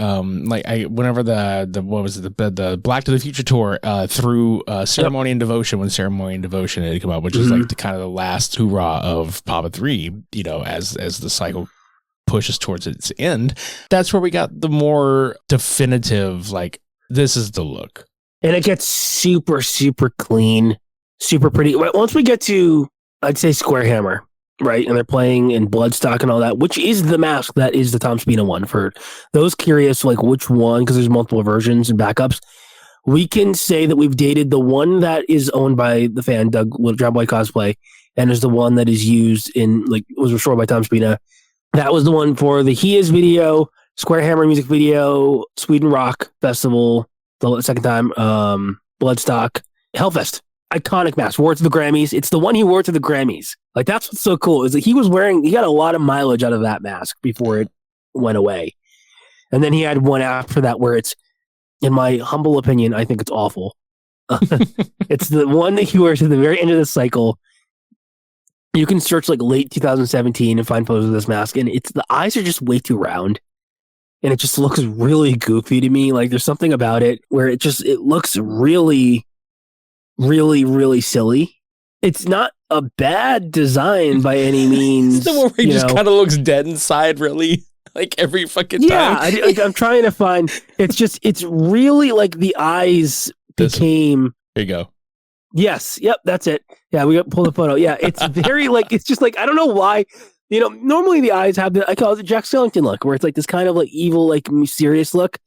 whenever the Black to the Future tour through Ceremony and Devotion, when Ceremony and Devotion had come out, which is like the kind of the last hoorah of Papa 3, as the cycle pushes towards its end. That's where we got the more definitive, like, this is the look. And it gets super, super clean, super pretty. Once we get to, I'd say, Square Hammer, right? And they're playing in Bloodstock and all that, which is the mask that is the Tom Spina one. For those curious, like which one, because there's multiple versions and backups, we can say that we've dated the one that is owned by the fan, Doug John Boy Cosplay, and is the one that is used in, like, was restored by Tom Spina. That was the one for the He Is video, Square Hammer music video, Sweden Rock Festival, the second time, Bloodstock, Hellfest. Iconic mask, wore it to the Grammys. It's the one he wore to the Grammys. Like, that's what's so cool, is that he got a lot of mileage out of that mask before it went away. And then he had one after that where it's, in my humble opinion, I think it's awful. It's the one that he wears at the very end of the cycle. You can search like late 2017 and find photos of this mask, and the eyes are just way too round. And it just looks really goofy to me. Like, there's something about it where it looks really, really, really silly. It's not a bad design by any means. It's the one where he just kind of looks dead inside, really. Like every fucking time. Yeah, I'm trying to find. It's really like the eyes became. Here you go. Yes. Yep. That's it. Yeah. We got pull the photo. Yeah. It's very like, it's just like, I don't know why, normally the eyes have I call it the Jack Skellington look, where it's like this kind of like evil, like mysterious look.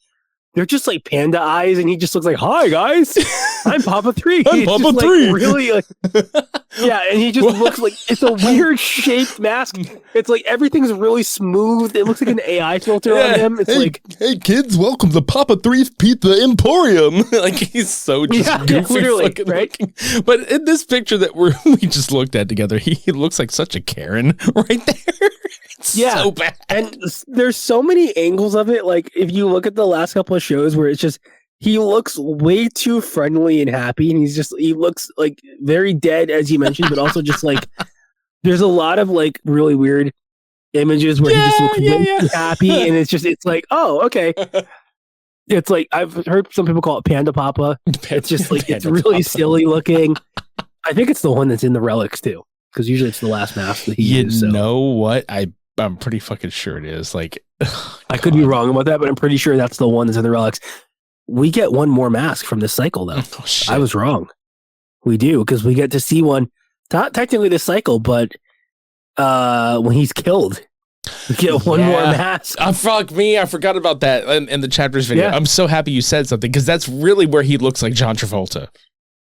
they're just like panda eyes, and he just looks like, "Hi guys, I'm Papa 3." I'm It's Papa just, 3. Like, really, like, yeah, and he just looks like it's a weird shaped mask. It's like everything's really smooth. It looks like an AI filter on him. It's hey kids, welcome to Papa 3's Pizza Emporium. Like he's so just goofy, literally, right? looking. But in this picture that we just looked at together, he looks like such a Karen right there. It's so bad. And there's so many angles of it. Like if you look at the last couple of shows where it's just he looks way too friendly and happy, and he looks like very dead, as you mentioned, but also just like there's a lot of like really weird images where he just looks way too happy, and it's like, oh, okay. It's like I've heard some people call it Panda Papa. It's just like it's really silly looking. I think it's the one that's in the relics too, because usually it's the last mask that he used. You know what? I'm pretty fucking sure it is. Like, I could be wrong about that, but I'm pretty sure that's the one that's in the relics. We get one more mask from this cycle, though. Oh, shit. I was wrong. We do, because we get to see one, not technically this cycle, but when he's killed, we get one more mask. Fuck me. I forgot about that in the chapters video. Yeah. I'm so happy you said something, because that's really where he looks like John Travolta.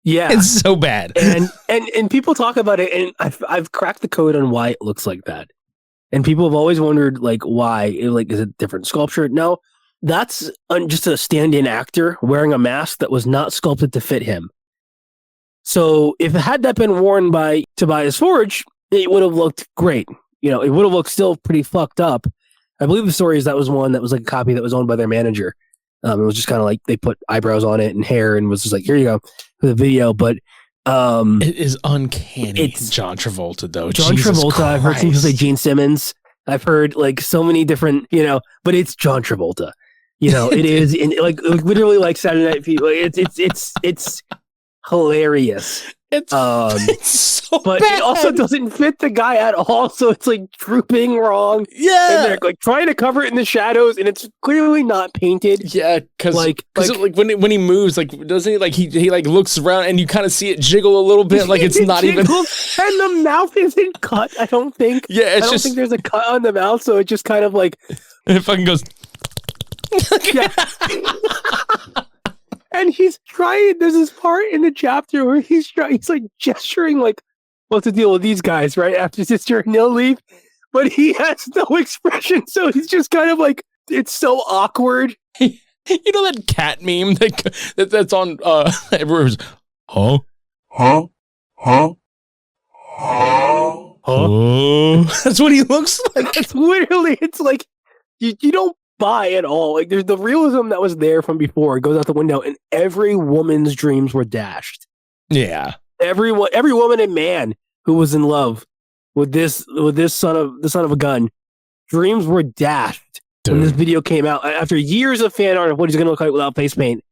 Yeah. It's so bad. And people talk about it, and I've cracked the code on why it looks like that. And people have always wondered, like, why? Like, is it different sculpture? No, that's just a stand-in actor wearing a mask that was not sculpted to fit him. So if had that been worn by Tobias Forge, it would have looked great. You know, it would have looked still pretty fucked up. I believe the story is that was one that was like a copy that was owned by their manager. It was just kind of like they put eyebrows on it and hair and was just like, here you go for the video. But it is uncanny. It's John Travolta, though. John Jesus Travolta. Christ. I've heard some people say Gene Simmons. I've heard like so many different, but it's John Travolta. It is like literally like Saturday Night Fever. It's hilarious. It's so but bad. It also doesn't fit the guy at all, so it's like drooping wrong. Yeah, and they're like trying to cover it in the shadows, and it's clearly not painted. Yeah, because when he moves, like doesn't he like he like looks around and you kind of see it jiggle a little bit, like it's not even. And the mouth isn't cut. I don't think. Yeah, I don't think there's a cut on the mouth, so it just kind of like. And it fucking goes. Yeah. And he's trying. There's this part in the chapter where he's like gesturing, like, "What's the deal with these guys?" Right after Sister Nil leave, but he has no expression, so he's just kind of like, it's so awkward. You know that cat meme that's on everywhere's, huh? That's what he looks like. It's literally. It's like you don't buy at all. Like there's the realism that was there from before. It goes out the window, and every woman's dreams were dashed. Yeah, every woman and man who was in love with this son of a gun, dreams were dashed. Dude. When this video came out after years of fan art of what he's going to look like without face paint.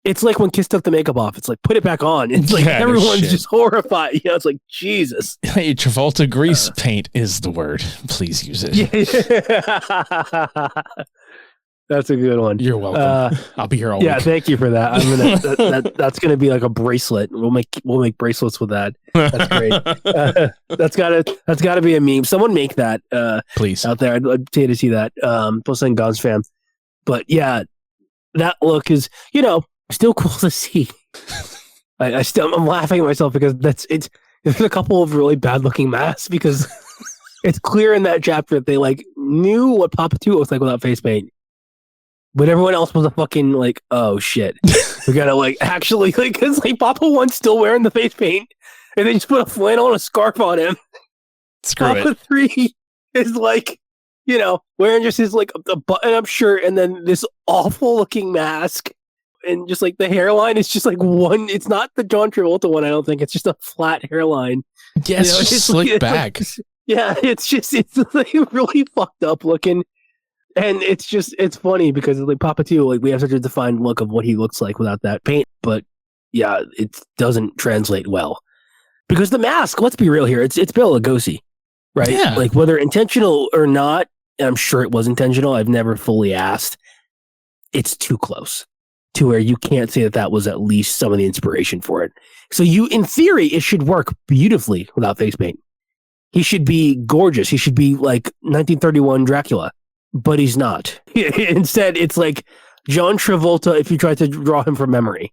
It's like when Kiss took the makeup off. It's like, put it back on. It's like everyone's just horrified. It's like, Jesus. Hey, Travolta grease paint is the word. Please use it. Yeah. That's a good one. You're welcome. I'll be here all week. Yeah, thank you for that. I'm gonna that's gonna be like a bracelet. We'll make bracelets with that. That's great. That's gotta be a meme. Someone make that please out there. I'd pay to see that. Post on God's fam. But yeah, that look is still cool to see. I'm laughing at myself because there's a couple of really bad looking masks because it's clear in that chapter that they like knew what Papa 2 looks like without face paint. But everyone else was a fucking like, oh shit. We gotta like actually like because like Papa 1's still wearing the face paint and they just put a flannel and a scarf on him. Screw Papa it. 3 is like, wearing just his like a button-up shirt and then this awful looking mask. And just like the hairline is just like one. It's not the John Travolta one. I don't think it's just a flat hairline. Yes, just slick back. It's like really fucked up looking, and it's funny because like Papa 2, like we have such a defined look of what he looks like without that paint. But yeah, it doesn't translate well because the mask. Let's be real here. It's Bela Lugosi, right? Yeah. Like whether intentional or not, I'm sure it was intentional. I've never fully asked. It's too close to where you can't say that was at least some of the inspiration for it. So in theory, it should work beautifully without face paint. He should be gorgeous. He should be like 1931 Dracula, but he's not. Instead, it's like John Travolta if you try to draw him from memory.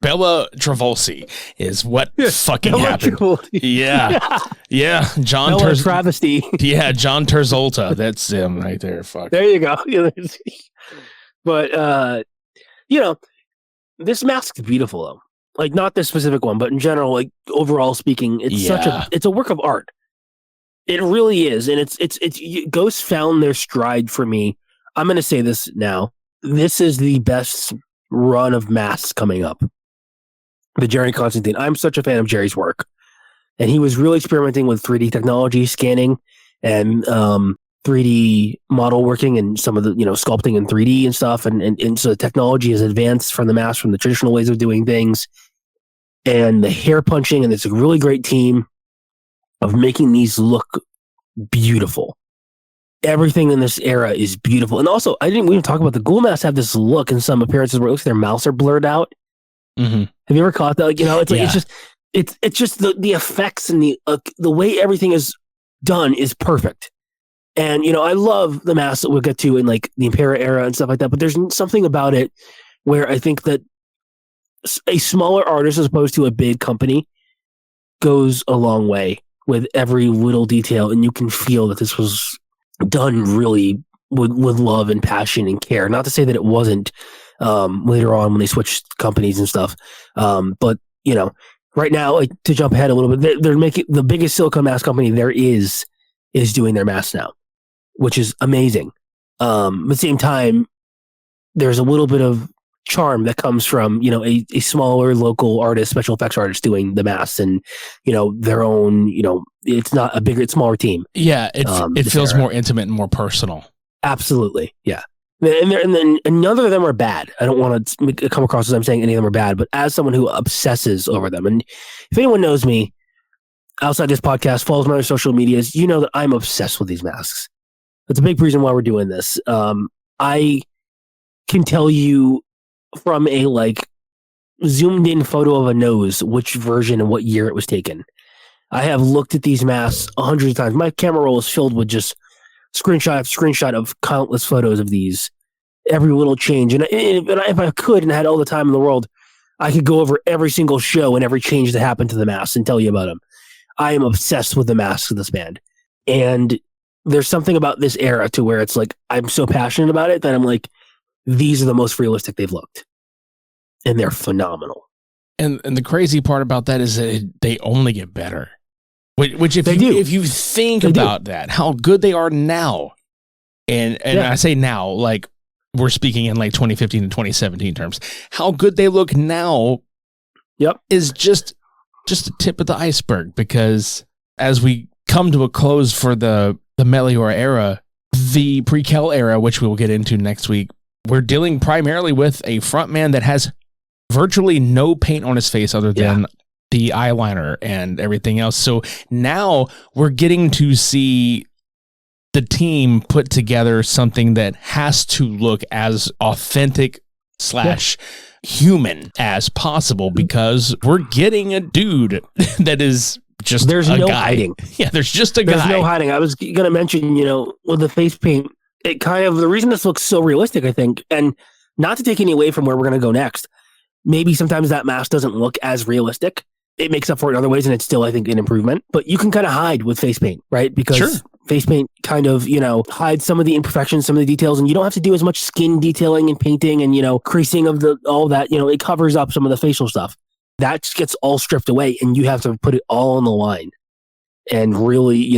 Bella Travolsi is what fucking Bella happened. Travolta. Yeah. John Bella travesty. Yeah, John Terzolta. That's him right there. Fuck. There you go. But this mask's beautiful though. Like not this specific one, but in general, like overall speaking, it's a work of art. It really is, and it's Ghost found their stride for me. I'm going to say this now. This is the best run of masks coming up. The Jerry Constantine. I'm such a fan of Jerry's work, and he was really experimenting with 3D technology, scanning, and 3D model working, and some of the sculpting in 3D and stuff. And so the technology has advanced from the mask, from the traditional ways of doing things, and the hair punching, and it's a really great team of making these look beautiful. Everything in this era is beautiful. And also, we didn't even talk about the ghoul masks have this look in some appearances where it looks like their mouths are blurred out. Mm-hmm. Have you ever caught that? Like, it's just the effects and the way everything is done is perfect. And, I love the masks that we'll get to in like the Impera era and stuff like that. But there's something about it where I think that a smaller artist as opposed to a big company goes a long way with every little detail. And you can feel that this was done really with love and passion and care. Not to say that it wasn't later on when they switched companies and stuff. But, right now, like to jump ahead a little bit, they're making the biggest silicone mask company there is doing their masks now, which is amazing. At the same time, there's a little bit of charm that comes from, a smaller local artist, special effects artist doing the masks and, their own, it's not a bigger, it's smaller team. Yeah. It feels more intimate and more personal. Absolutely. Yeah. And none of them are bad. I don't want to come across as I'm saying any of them are bad, but as someone who obsesses over them, and if anyone knows me outside this podcast, follows my other social medias, you know that I'm obsessed with these masks. That's a big reason why we're doing this. I can tell you from a zoomed in photo of a nose which version and what year it was taken. I have looked at these masks 100 times. My camera roll is filled with just screenshot of countless photos of these, every little change. And if I could and had all the time in the world, I could go over every single show and every change that happened to the masks and tell you about them. I am obsessed with the masks of this band. And there's something about this era to where it's like, I'm so passionate about it that I'm like, these are the most realistic they've looked. And they're phenomenal. And the crazy part about that is that they only get better. Which if you think about that, how good they are now, and I say now, like we're speaking in like 2015 and 2017 terms, how good they look now, is just a tip of the iceberg. Because as we come to a close for the Meliora era, the pre-Kel era, which we will get into next week, we're dealing primarily with a frontman that has virtually no paint on his face other than the eyeliner and everything else. So now we're getting to see the team put together something that has to look as authentic / human as possible, because we're getting a dude that is just there's no guy. Hiding. Yeah, there's just a guy. There's no hiding. I was going to mention, with the face paint, it kind of, the reason this looks so realistic, I think, and not to take any away from where we're going to go next, maybe sometimes that mask doesn't look as realistic. It makes up for it in other ways, and it's still, I think, an improvement. But you can kind of hide with face paint, right? Because face paint kind of, hides some of the imperfections, some of the details, and you don't have to do as much skin detailing and painting and, creasing of all that. It covers up some of the facial stuff. That just gets all stripped away, and you have to put it all on the line and really,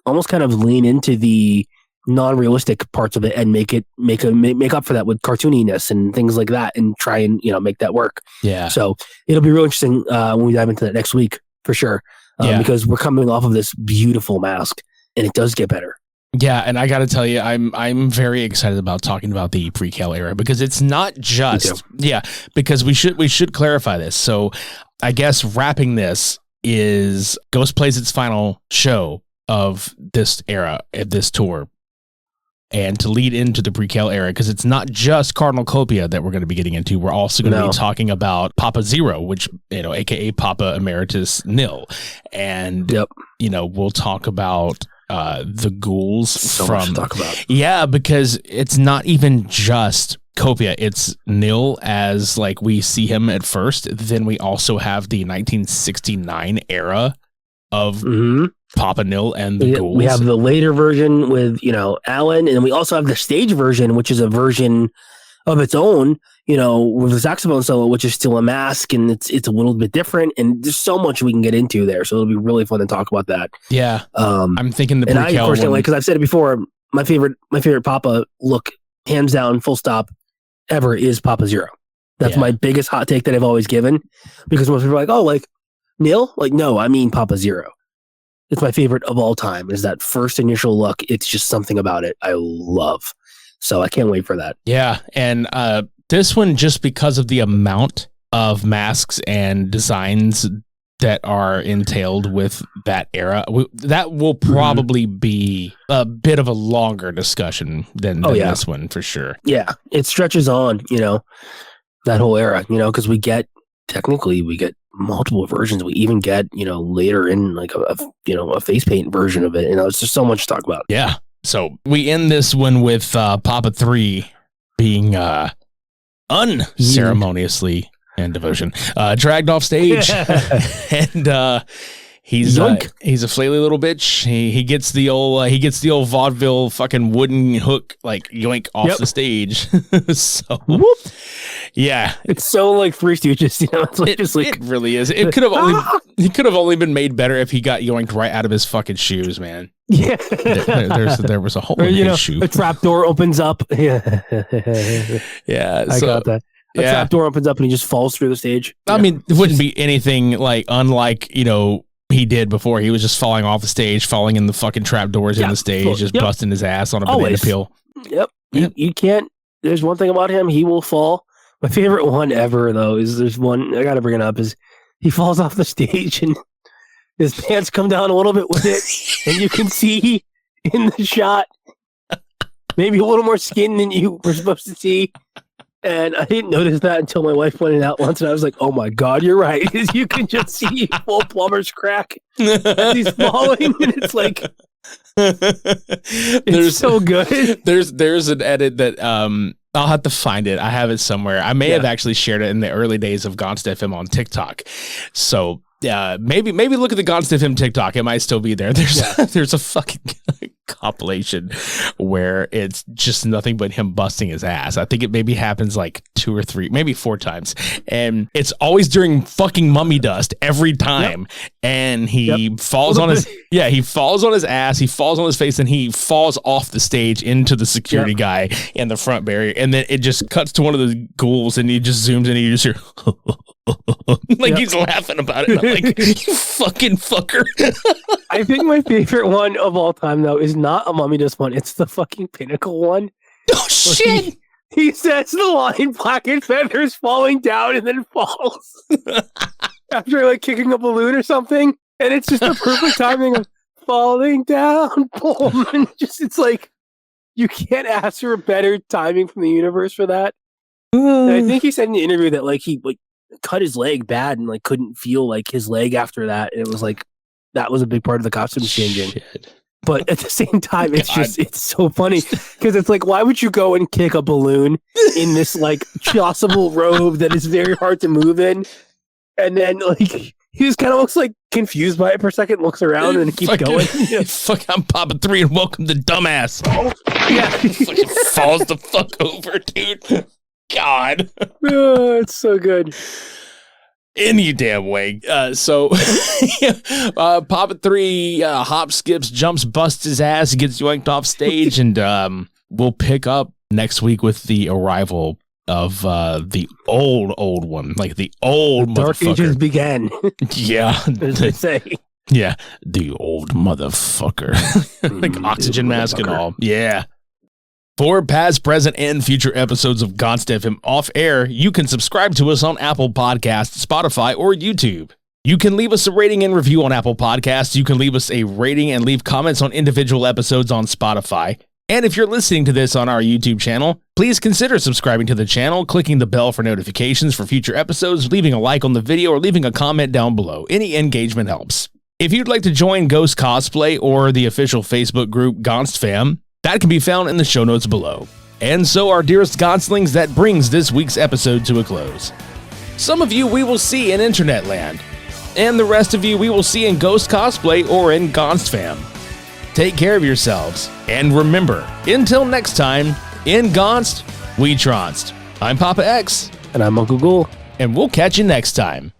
almost kind of lean into the non-realistic parts of it and make up for that with cartooniness and things like that, and try and make that work. So it'll be real interesting when we dive into that next week for sure, because we're coming off of this beautiful mask and it does get better. And I got to tell you, I'm very excited about talking about the pre-Kel era, because it's not just because we should clarify this. So I guess wrapping this is Ghost plays its final show of this era at this tour. And to lead into the pre-Kel era, because it's not just Cardinal Copia that we're going to be getting into. We're also going to be talking about Papa Zero, which, aka Papa Emeritus Nil. And, we'll talk about the ghouls So from much to talk about. Yeah, because it's not even just Copia, it's Nil as like we see him at first. Then we also have the 1969 era of Papa Nil and the ghouls. We have the later version with, Alan, and then we also have the stage version, which is a version of its own, with the saxophone solo, which is still a mask, and it's a little bit different, and there's so much we can get into there, so it'll be really fun to talk about that. Yeah, I'm thinking and I, of course, because I've said it before, my favorite Papa look, hands down, full stop, ever is Papa Zero. That's my biggest hot take that I've always given, because most people are like, oh, like Nil? Like, no, I mean Papa Zero. It's my favorite of all time, is that first initial look. It's just something about it I love. So I can't wait for that. Yeah, and this one, just because of the amount of masks and designs that are entailed with that era, that will probably be a bit of a longer discussion than this one, for sure. Yeah, it stretches on, that whole era, because we get multiple versions. We even get, later in like a face paint version of it. It's just so much to talk about. Yeah. So we end this one with Papa 3 being unceremoniously and devotion dragged off stage. And he's a flaily little bitch. He gets the old vaudeville fucking wooden hook like yoink off the stage. So whoop. Yeah, it's so like Three Stooges. It really is. It could have only been made better if he got yoinked right out of his fucking shoes, man. Yeah, there was a hole in his shoe. A trap door opens up. Yeah, I got that. A trap door opens up and he just falls through the stage. I mean, it wouldn't be anything like unlike he did before. He was just falling off the stage, falling in the fucking trap doors in the stage, just busting his ass on a banana peel. Yep. You can't. There's one thing about him. He will fall. My favorite one ever, though, is there's one, I got to bring it up, is he falls off the stage and his pants come down a little bit with it. And you can see in the shot maybe a little more skin than you were supposed to see. And I didn't notice that until my wife pointed out once. And I was like, oh my God, you're right. You can just see full plumber's crack as he's falling. And it's like, it's so good. There's an edit that, I'll have to find it. I have it somewhere. I may have actually shared it in the early days of GonstFM on TikTok. So maybe look at the GonstFM TikTok. It might still be there. There's a fucking compilation where it's just nothing but him busting his ass. I think it maybe happens like 2 or 3, maybe 4 times. And it's always during fucking mummy dust every time. Yep. And he falls on his he falls on his ass, he falls on his face, and he falls off the stage into the security guy in the front barrier. And then it just cuts to one of the ghouls and he just zooms in and you just hear like he's laughing about it. I'm like, you fucking fucker. I think my favorite one of all time, though, is not a mummy dust one. It's the fucking pinnacle one. Oh, shit. He says the line, black and feathers falling down, and then falls. After, like, kicking a balloon or something. And it's just the perfect timing of falling down, boom. And it's like, you can't ask for better timing from the universe for that. And I think he said in the interview that, like, he, cut his leg bad and, like, couldn't feel, like, his leg after that. And it was, like, that was a big part of the costume changing. Shit. But at the same time, it's so funny because it's like, why would you go and kick a balloon in this like tossable robe that is very hard to move in? And then like he just kind of looks like confused by it for a second, looks around and keeps going. Fuck, I'm Papa 3 and welcome to Dumbass. Yeah, fucking falls the fuck over, dude. God, it's so good. Any damn way. Papa 3 hop, skips, jumps, busts his ass, gets yoinked off stage, and we'll pick up next week with the arrival of the old one, like the old Dark Ages began. Yeah, as they say. Yeah, the old motherfucker, like oxygen mask and all. Yeah. For past, present, and future episodes of GonstFM Off Air, you can subscribe to us on Apple Podcasts, Spotify, or YouTube. You can leave us a rating and review on Apple Podcasts. You can leave us a rating and leave comments on individual episodes on Spotify. And if you're listening to this on our YouTube channel, please consider subscribing to the channel, clicking the bell for notifications for future episodes, leaving a like on the video, or leaving a comment down below. Any engagement helps. If you'd like to join Ghost Cosplay or the official Facebook group GonstFam, that can be found in the show notes below. And so, our dearest Ghostlings, that brings this week's episode to a close. Some of you we will see in Internet Land, and the rest of you we will see in Ghost Cosplay or in GonstFam. Take care of yourselves, and remember, until next time, in Gonst, we tronst. I'm Papa X. And I'm Uncle Ghoul. And we'll catch you next time.